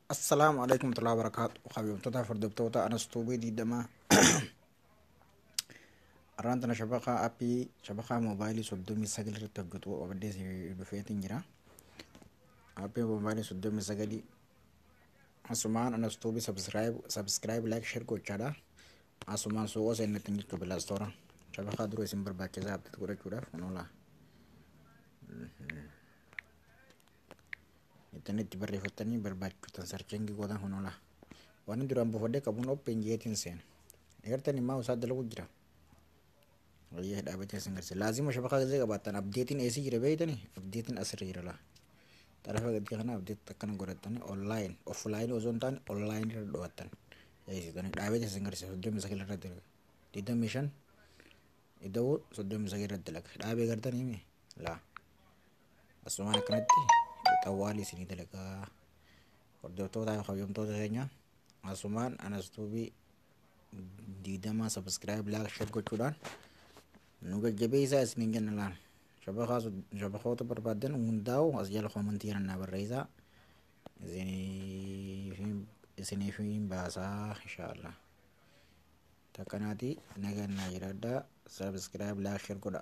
السلام عليكم ورحمة الله وبركاته وخبيبتوتا فردبتوتا أنا ستوبي دي دما أرانتنا شبكة أبي شبكة موبايلي صدومي سجل رتقطو وبدي بفيتين جرا أبي موبايلي صدومي سجلي أسمان أنا ستوبي سبسكرايب لايك شير كوتشادا أسمان سووا سنة تنجتو بلا ستورا شبكة درو اسم برباكي زاب تتكورا كورا فنولا internet barreeffatanii barbaachisan sarchingii godhan honola waan duraan buufadhee qabuun open jeetiin seen eertanii maa usaa dalagu jira wayyaa dhaabatee singarse laazima shabakaa gazee qabaatan abdeetiin eesii jira beeytanii abdeetiin asirra jira laa xarafa gadii kana abdeet akkana godhatanii online offline osoo hin taane online irra dho'attan eeysitanii dhaabatee singarse soddomii sagal irra dalaga digdamii shan ida'uu soddomii sagal irra dalaga dhaabee gartanii himi laa asumaan akkanatti xawwaalii isinii dalagaa hordoftoota kabajamtoota keenya asumaan anastuubii digdamaa sabskiraayib laak sheer gochuudhaan nu jajjabeessaa isiniin jenna laan shabakoota barbaadan hundaa'u as jala koomantii nannaa barreessaa isiniif hin baasaa inshaallah takkanaati nagannaa jiraadhaa sabskiraayib laak sheer godha